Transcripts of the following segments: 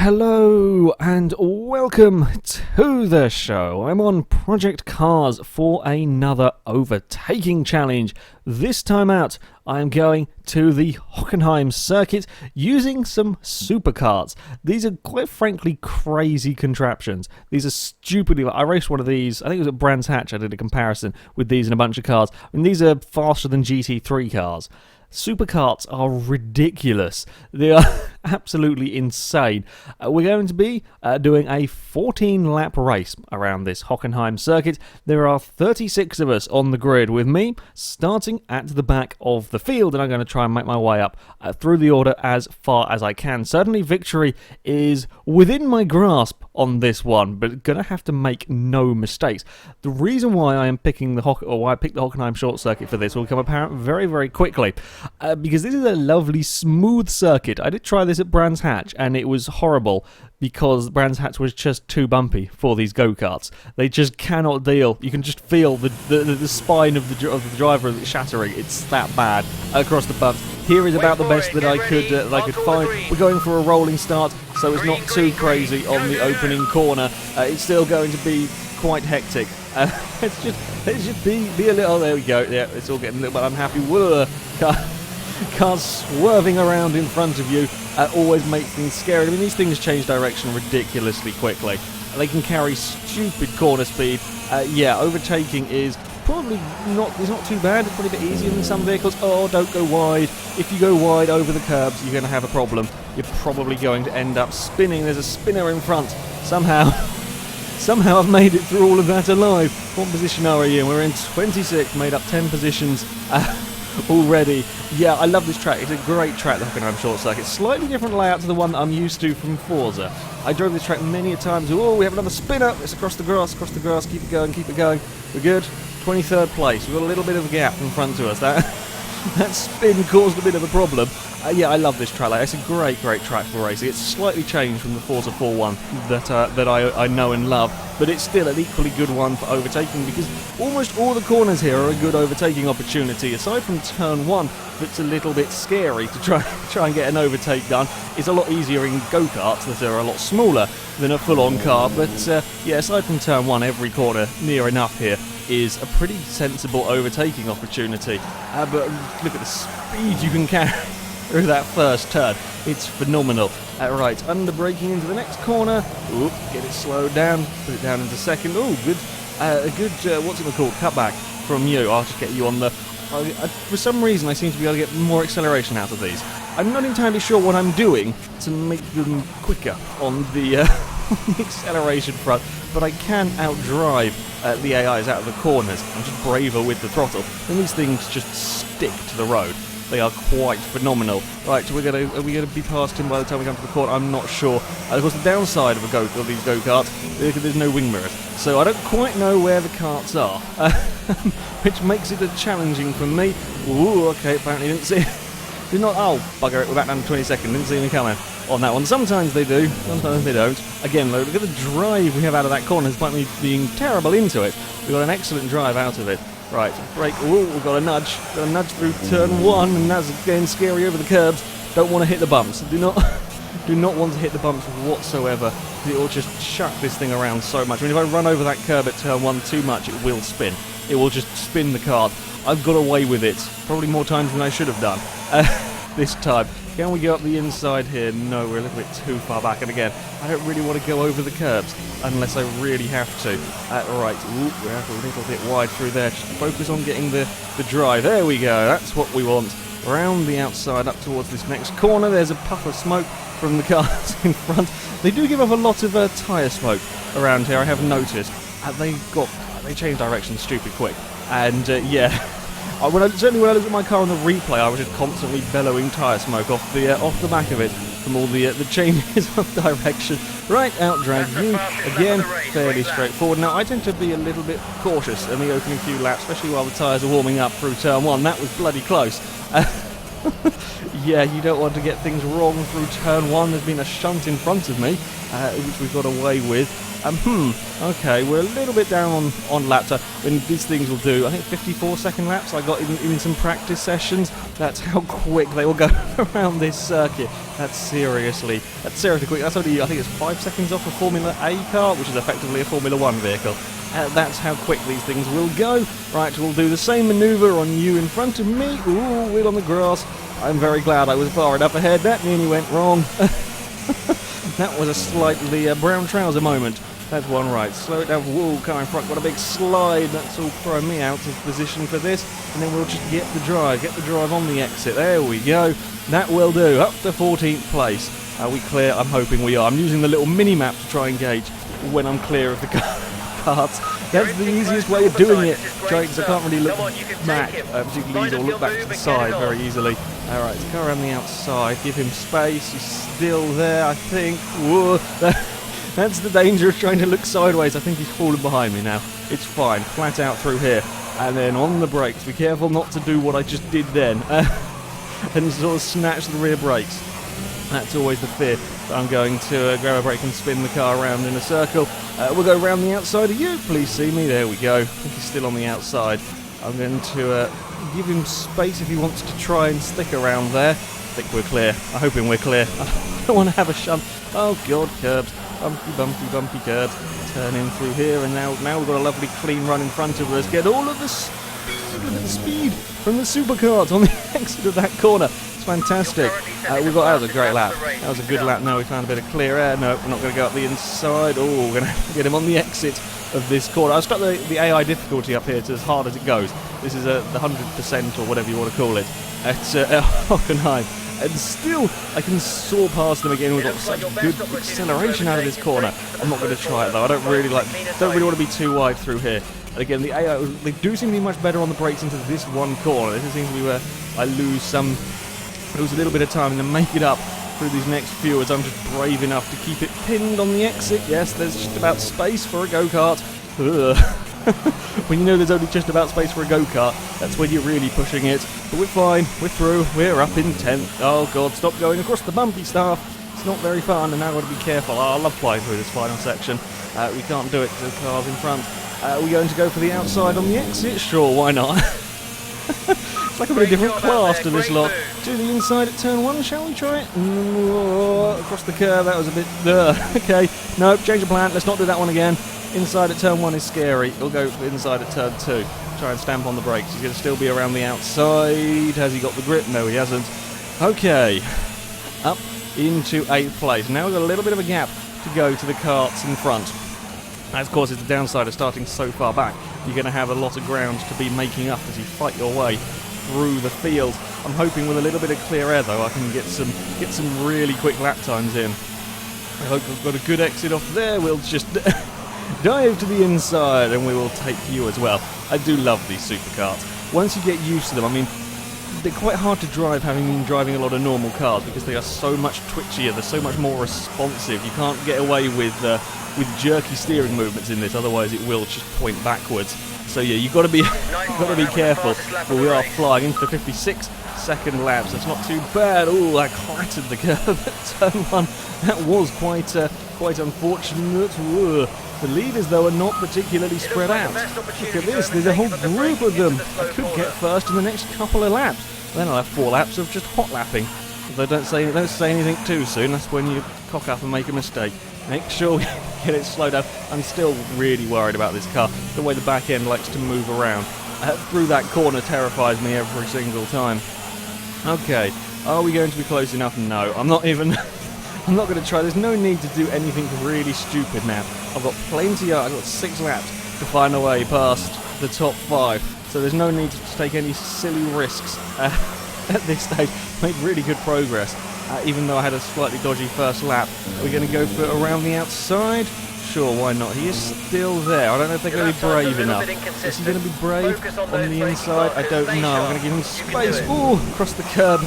Hello and welcome to the show. I'm on Project Cars for another overtaking challenge. This time out, I'm going to the Hockenheim circuit using some superkarts. These are quite frankly crazy contraptions. These are stupidly... I raced one of these, I think it was at Brands Hatch. I did a comparison with these and a bunch of cars. And these are faster than GT3 cars. Superkarts are ridiculous. They are absolutely insane. We're going to be doing a 14-lap race around this Hockenheim circuit. There are 36 of us on the grid with me, starting at the back of the field, and I'm going to try and make my way up through the order as far as I can. Certainly victory is within my grasp on this one, but going to have to make no mistakes. The reason why I am picking why I picked the Hockenheim short circuit for this will become apparent very, very quickly. Because this is a lovely, smooth circuit. I did try this at Brands Hatch, and it was horrible because Brands Hatch was just too bumpy for these go-karts. They just cannot deal. You can just feel the spine of the driver shattering. It's that bad across the bumps. Here is about the best that I could find. We're going for a rolling start, so it's not too crazy on the opening corner. It's still going to be quite hectic. Let's just be a little. There we go. Yeah, it's all getting a little bit unhappy. Whoa, cars swerving around in front of you always makes things scary. I mean, these things change direction ridiculously quickly. They can carry stupid corner speed. Yeah, overtaking is probably not too bad. It's probably a bit easier than some vehicles. Oh, don't go wide. If you go wide over the curbs, you're going to have a problem. You're probably going to end up spinning. There's a spinner in front. Somehow I've made it through all of that alive. What position are we in? We're in 26, made up 10 positions already. Yeah, I love this track. It's a great track, the Hockenheim short circuit. Slightly different layout to the one that I'm used to from Forza. I drove this track many a times. Oh, we have another spinner. It's across the grass. Keep it going. We're good. 23rd place. We've got a little bit of a gap in front of us. That spin caused a bit of a problem. Yeah, I love this track. It's a great track for racing. It's slightly changed from the Forza 4-1 that I know and love, but it's still an equally good one for overtaking because almost all the corners here are a good overtaking opportunity. Aside from turn 1, that's a little bit scary to try and get an overtake done. It's a lot easier in go-karts that are a lot smaller than a full-on car, but yeah, aside from turn 1, every corner near enough here is a pretty sensible overtaking opportunity. But look at the speed you can carry through that first turn. It's phenomenal. Right, under braking into the next corner. Oop, get it slowed down. Put it down into second. Oh, good. A good, what's it called? Cutback from you. I'll just get you on the... for some reason, I seem to be able to get more acceleration out of these. I'm not entirely sure what I'm doing to make them quicker on the acceleration front, but I can outdrive the AIs out of the corners. I'm just braver with the throttle, and these things just stick to the road. They are quite phenomenal. Right, so are we gonna be past him by the time we come to the corner? I'm not sure. Of course, the downside of these go-karts, there's no wing mirrors, so I don't quite know where the karts are, which makes it challenging for me. Ooh, okay, apparently didn't see. Did not. Oh, bugger it! We're back down to 22nd. Didn't see me coming on that one. Sometimes they do, sometimes they don't. Again, though, look at the drive we have out of that corner. Despite me being terrible into it, we've got an excellent drive out of it. Right, brake. Ooh, we've got a nudge. Through turn 1, and that's again scary over the curbs. Don't want to hit the bumps. Do not want to hit the bumps whatsoever. It will just chuck this thing around so much. I mean, if I run over that curb at turn 1 too much, it will spin. It will just spin the kart. I've got away with it, probably more times than I should have done this time. Can we go up the inside here? No, we're a little bit too far back. And again, I don't really want to go over the curbs unless I really have to. Right, we're a little bit wide through there. Just focus on getting the drive. There we go. That's what we want. Round the outside up towards this next corner. There's a puff of smoke from the cars in front. They do give off a lot of tyre smoke around here, I have noticed. They change direction stupid quick. And yeah, certainly when I looked at my car on the replay, I was just constantly bellowing tyre smoke off the back of it from all the changes of direction. Right, outdrag you again, fairly straightforward. Now I tend to be a little bit cautious in the opening few laps, especially while the tyres are warming up through turn 1. That was bloody close. Yeah, you don't want to get things wrong through turn 1. There's been a shunt in front of me, which we've got away with. Okay, we're a little bit down on laps. When these things will do, I think 54-second laps I got in some practice sessions. That's how quick they will go around this circuit. That's seriously quick. That's only, I think it's 5 seconds off a Formula A car, which is effectively a Formula 1 vehicle. That's how quick these things will go. Right, we'll do the same manoeuvre on you in front of me. Ooh, wheel on the grass. I'm very glad I was far enough ahead. That nearly went wrong. That was a slightly brown trouser moment. That's one right. Slow it down. Whoa, car in front got a big slide. That's all throwing me out of position for this. And then we'll just get the drive on the exit. There we go. That will do. Up to 14th place. Are we clear? I'm hoping we are. I'm using the little mini-map to try and gauge when I'm clear of the carts. That's the easiest way of doing it, because I can't really look back, particularly easy, or look back to the side very easily. Alright, let's go around the outside, give him space. He's still there, I think. Whoa. That's the danger of trying to look sideways. I think he's fallen behind me now. It's fine, flat out through here. And then on the brakes, be careful not to do what I just did then. And sort of snatch the rear brakes. That's always the fear. I'm going to grab a brake and spin the car around in a circle. We'll go around the outside of you. Please see me. There we go. I think he's still on the outside. I'm going to give him space if he wants to try and stick around there. I think we're clear. I'm hoping we're clear. I don't want to have a shunt. Oh God, curbs. Bumpy curbs. Turn in through here, and now we've got a lovely clean run in front of us. Get all of the speed from the Superkarts on the exit of that corner. It's fantastic. That was a great lap. That was a good lap. Now we found a bit of clear air. No, we're not going to go up the inside. Oh, we're going to get him on the exit of this corner. I've struck the AI difficulty up here to as hard as it goes. This is the 100% or whatever you want to call it at Hockenheim. And still, I can soar past them again. We've got such good acceleration out of this corner. I'm not going to try it though. I don't really want to be too wide through here. And again, the AI, they do seem to be much better on the brakes into this one corner. This seems to be where I lose a little bit of time and then make it up through these next few as I'm just brave enough to keep it pinned on the exit. Yes, there's just about space for a go-kart. When you know there's only just about space for a go-kart, that's when you're really pushing it. But we're fine, we're through, we're up in 10th. Oh God, stop going across the bumpy stuff. It's not very fun, and now I've got to be careful. I love flying through this final section. We can't do it because the car's in front. We're going to go for the outside on the exit? Sure, why not? It's like a bit of different class to this lot. To the inside at turn 1, shall we try it? Across the curve, that was a bit... okay, nope, change of plan, let's not do that one again. Inside at turn 1 is scary. We'll go for inside at turn 2. Try and stamp on the brakes. He's going to still be around the outside. Has he got the grip? No, he hasn't. Okay, up into 8th place. Now we've got a little bit of a gap to go to the karts in front. That, of course, is the downside of starting so far back. You're going to have a lot of ground to be making up as you fight your way through the field. I'm hoping with a little bit of clear air, though, I can get some really quick lap times in. I hope I've got a good exit off there. We'll just dive to the inside, and we will take you as well. I do love these superkarts. Once you get used to them, I mean, they're quite hard to drive, having been driving a lot of normal cars, because they are so much twitchier, they're so much more responsive. You can't get away with jerky steering movements in this, otherwise it will just point backwards. So yeah, you've got to be careful. But we are flying into the 56-second laps. That's not too bad. Oh, I clattered the curve at turn 1. That was quite unfortunate. Whoa. The leaders, though, are not particularly spread out. Look at this, there's a whole group of them. I could get first in the next couple of laps. Then I'll have 4 laps of just hot lapping. Although don't say anything too soon, that's when you cock up and make a mistake. Make sure we get it slowed down. I'm still really worried about this car. The way the back end likes to move around through that corner terrifies me every single time. Okay, are we going to be close enough? No, I'm not even... I'm not going to try. There's no need to do anything really stupid now. I've got I've got 6 laps to find a way past the top 5. So there's no need to take any silly risks at this stage. Made really good progress, even though I had a slightly dodgy first lap. We're going to go for around the outside. Sure, why not? He is still there. I don't know if they're going to be brave enough. Is he going to be brave on the inside? I don't know. I'm going to give him space. Ooh, across the curb.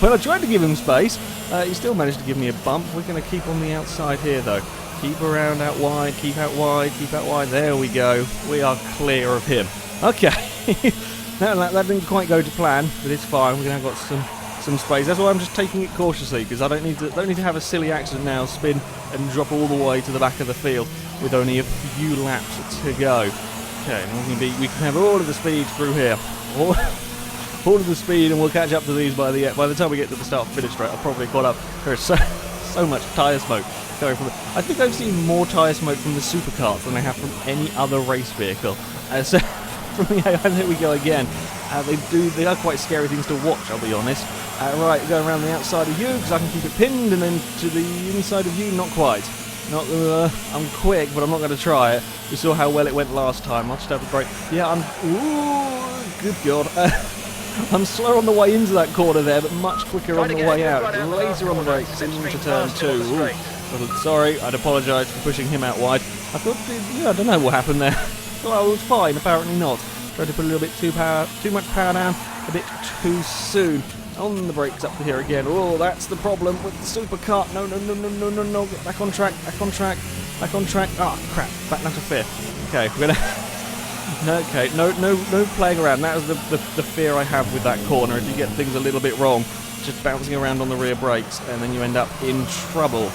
Well, I tried to give him space. He still managed to give me a bump. We're going to keep on the outside here, though. Keep around out wide, keep out wide, keep out wide. There we go. We are clear of him. Okay. That didn't quite go to plan, but it's fine. We're going to have got some space. That's why I'm just taking it cautiously, because I don't need to have a silly accident now, spin and drop all the way to the back of the field with only a few laps to go. Okay, we can have all of the speed through here. All of the speed, and we'll catch up to these by the time we get to the start finish straight. I'll probably caught up. There's so much tyre smoke going from it. I think I've seen more tyre smoke from the Superkarts than I have from any other race vehicle. So from the AI, there we go again. They are quite scary things to watch, I'll be honest. Right, going around the outside of you because I can keep it pinned, and then to the inside of you, not quite. I'm quick, but I'm not going to try it. We saw how well it went last time. I'll just have a break. Yeah, ooh, good God. I'm slow on the way into that corner there, but much quicker on the way out. Laser on the brakes into turn 2. Ooh. Sorry, I'd apologise for pushing him out wide. I thought, I don't know what happened there. Well, it was fine, apparently not. Tried to put a little bit too much power down, a bit too soon. On the brakes up to here again. Oh, that's the problem with the supercar. No. Get back on track, back on track. Oh, crap. Back down to 5th. Okay, we're going to... Okay, no playing around. That was the fear I have with that corner. If you get things a little bit wrong, just bouncing around on the rear brakes, and then you end up in trouble.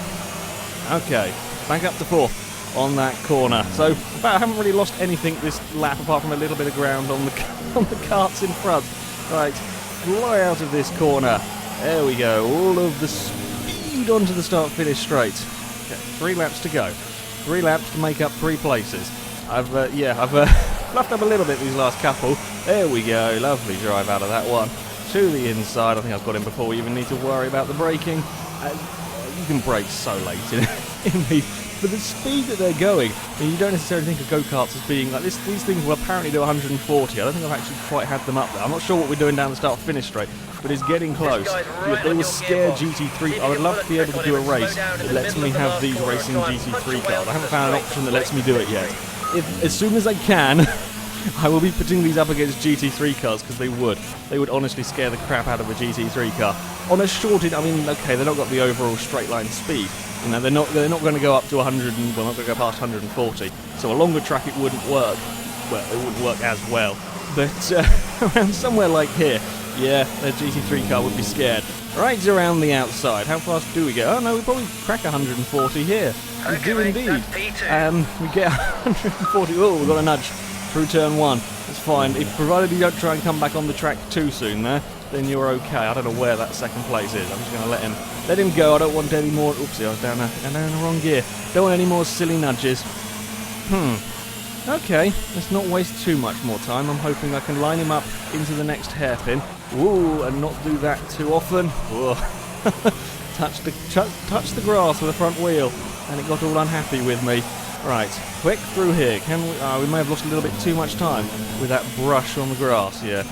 Okay, back up to 4th on that corner. So, I haven't really lost anything this lap apart from a little bit of ground on the karts in front. Right, fly out of this corner. There we go. All of the speed onto the start-finish straight. Okay, 3 laps to go. 3 laps to make up 3 places. I've fluffed up a little bit these last couple. There we go. Lovely drive out of that one. To the inside. I think I've got him before we even need to worry about the braking. You can brake so late in these. But the speed that they're going, I mean, you don't necessarily think of go-karts as being like this. These things will apparently do 140. I don't think I've actually quite had them up there. I'm not sure what we're doing down the start-finish straight, but it's getting close. If they were scared GT3, I would love to be able to do a race that lets me have these racing GT3 cars. I haven't found an option that lets me do it yet. As soon as I can, I will be putting these up against GT3 cars, because they would honestly scare the crap out of a GT3 car. On a shorted, I mean, okay, they've not got the overall straight line speed. You know, they're not going to go up to 100, and well, not going to go past 140. So a longer track, it wouldn't work. Well, it wouldn't work as well. But around somewhere like here, yeah, a GT3 car would be scared. Right around the outside. How fast do we go? Oh no, we probably crack 140 here. We do indeed. We get 140. Oh, we've got a nudge through turn 1. It's fine. Provided you don't try and come back on the track too soon there, then you're okay. I don't know where that second place is. I'm just going to let him go. I don't want any more. Oopsie, I was down in the wrong gear. Don't want any more silly nudges. Okay, let's not waste too much more time. I'm hoping I can line him up into the next hairpin. Ooh, and not do that too often. touch the grass with the front wheel, and it got all unhappy with me. Right, quick through here. Can we? We may have lost a little bit too much time with that brush on the grass. Yeah,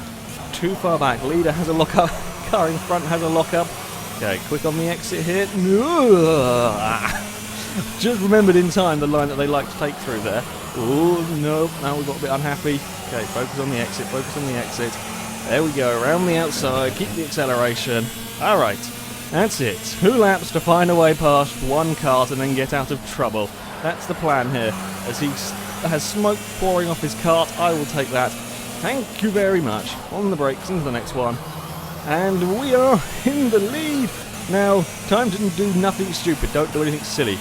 too far back. Leader has a lock-up. Car in front has a lock-up. Okay, quick on the exit here. Just remembered in time the line that they like to take through there. Oh no, now we've got a bit unhappy. Okay, focus on the exit, There we go, around the outside, keep the acceleration. Alright, that's it. 2 laps to find a way past one kart and then get out of trouble. That's the plan here. As he has smoke pouring off his kart, I will take that. Thank you very much. On the brakes, into the next one. And we are in the lead. Now, time to do nothing stupid. Don't do anything silly.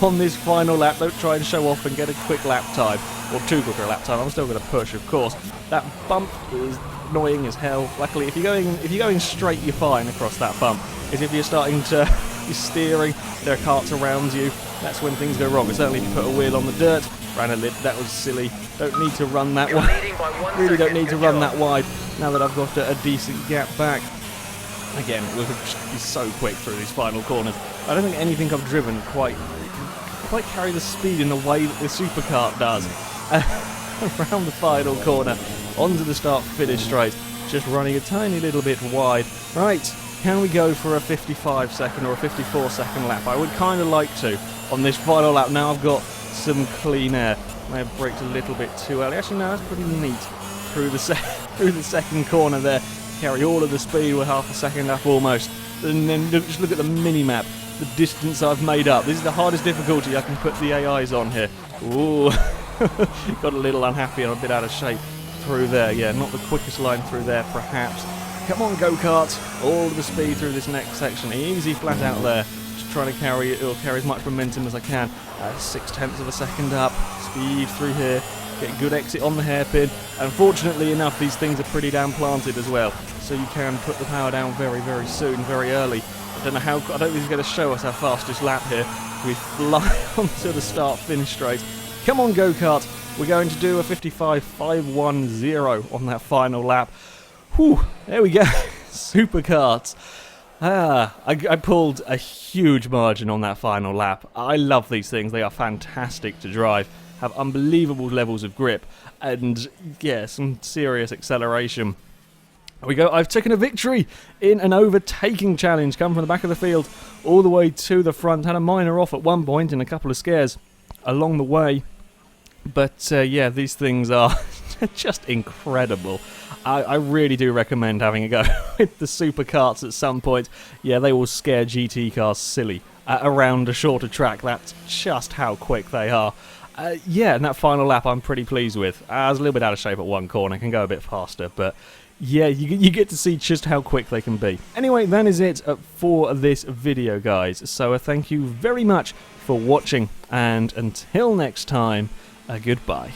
On this final lap, don't try and show off and get a quick lap time. Or too quick a lap time. I'm still going to push, of course. That bump is annoying as hell. Luckily, if you're going straight, you're fine across that bump. It's if you're starting to... you're steering, there are karts around you. That's when things go wrong. It's only if you put a wheel on the dirt. Ran a lid. That was silly. Don't need to run that wide. Really don't need to run that wide. Now that I've got a decent gap back. Again, we'll just be so quick through these final corners. I don't think anything I've driven quite carry the speed in the way that the superkart does. Around the final corner, onto the start-finish straight, just running a tiny little bit wide. Right, can we go for a 55-second or a 54-second lap? I would kind of like to on this final lap. Now I've got some clean air. May have braked a little bit too early. Actually, no, that's pretty neat. Through the second corner there. Carry all of the speed with half a second up almost. And then just look at the mini-map, the distance I've made up. This is the hardest difficulty I can put the AIs on here. Ooh, got a little unhappy and a bit out of shape through there. Yeah, not the quickest line through there perhaps. Come on, go-kart. All of the speed through this next section. Easy flat out there. Just trying to carry as much momentum as I can. 0.6 of a second up. Speed through here. Get good exit on the hairpin. Unfortunately enough, these things are pretty damn planted as well. So you can put the power down very, very soon, very early. I don't think he's going to show us our fastest lap here. We fly onto the start-finish straight. Come on, go-kart. We're going to do a 55.510 on that final lap. Whew, there we go. Superkarts. I pulled a huge margin on that final lap. I love these things. They are fantastic to drive. Have unbelievable levels of grip. And, yeah, some serious acceleration. There we go. I've taken a victory in an overtaking challenge. Come from the back of the field all the way to the front. Had a minor off at one point and a couple of scares along the way. But, yeah, these things are just incredible. I really do recommend having a go with the Superkarts at some point. Yeah, they will scare GT cars silly around a shorter track. That's just how quick they are. Yeah, and that final lap I'm pretty pleased with. I was a little bit out of shape at one corner. Can go a bit faster, but yeah, you get to see just how quick they can be. Anyway, that is it for this video, guys. So thank you very much for watching, and until next time, goodbye.